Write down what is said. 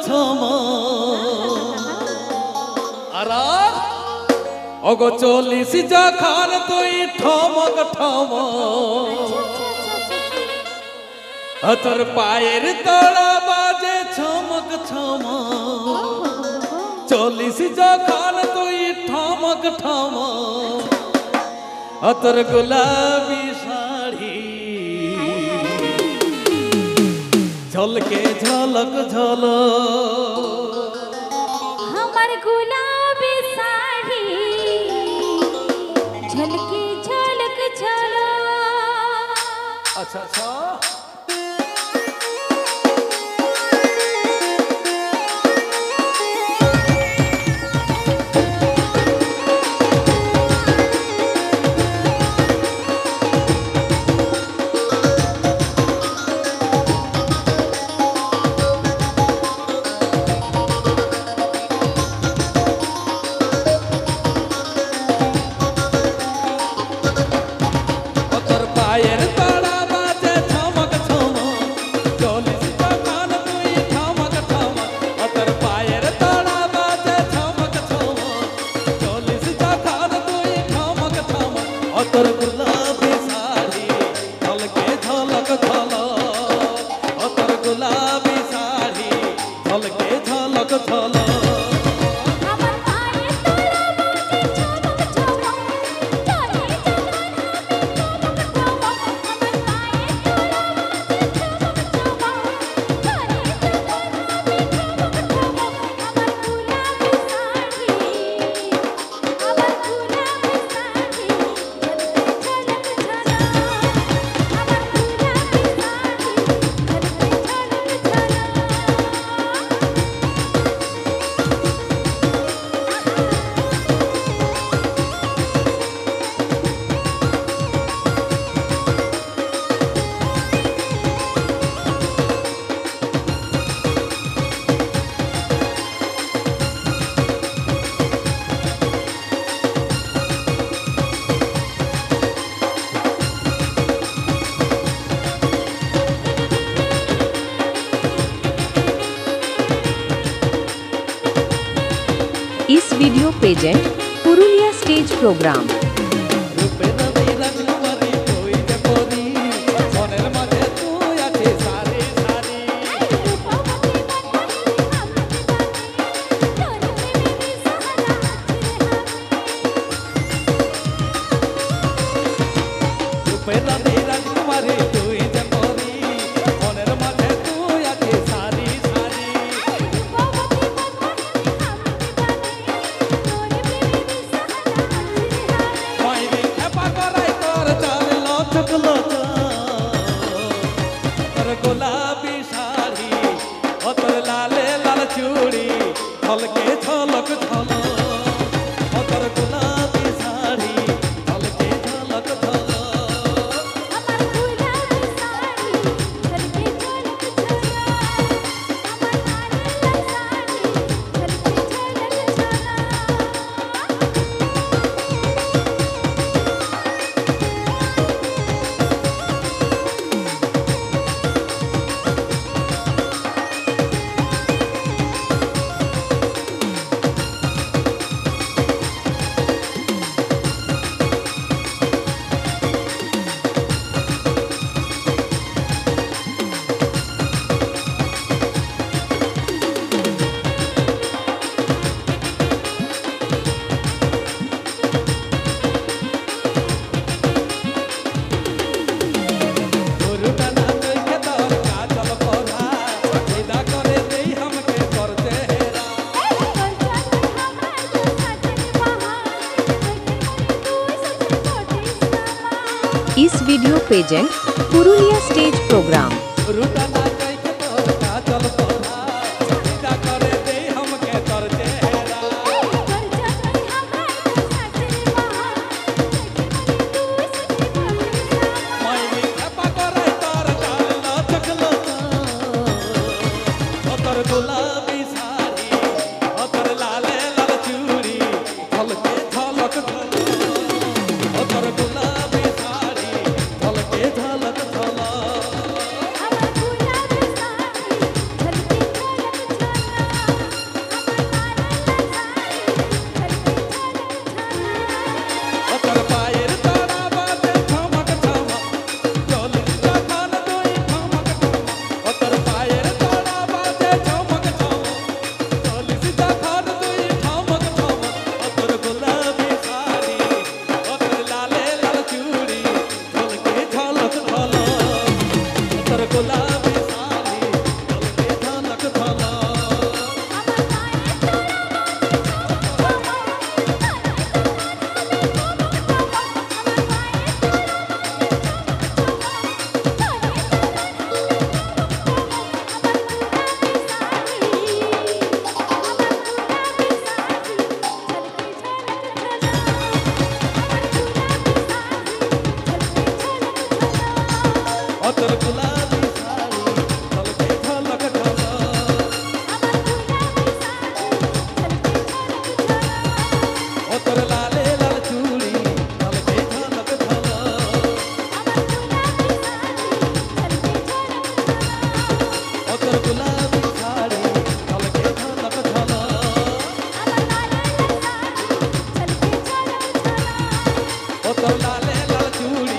ছমা আর ওগো চলিস যখন তুই ঠমক ঠম তোর পায়ের তড়া বাজে ছমক ছম চলিস যখন তুই ঠমক ঠম তোর গোলাপি শাড়ি ঝলকে ঝলক ঝলক আমার গোলাপি শাড়ি ঝলকে ঝলক ঝলক। আচ্ছা আচ্ছা তোর গোলাপি শাড়ি ঝলকে ঝলক ঝলক তোর গোলাপি শাড়ি ঝলকে ঝলক ঝলক इस video present Purulia stage programme. গোলাপি শাড়ি তোর লালে লাল চুড়ি ঝলকে ঝলক ঝলক তোর গোলাপি শাড়ি ঝলকে ঝলক ঝলক আমার গোলাপি শাড়ি ঝলকে ঝলক ঝলক इस video present Purulia stage programme. গোলাপি শাড়ি তোর লালে লাল চুড়ি ঝলকে ঝলক ঝলক তোর গোলাপি শাড়ি ঝলকে ঝলক ঝলক গোলাপি শাড়ি ঝলকে ঝলক ঝলক আমার লালে লাল শাড়ি ঝলকে ঝলক ঝলক ও তোর লালে লাল চুড়ি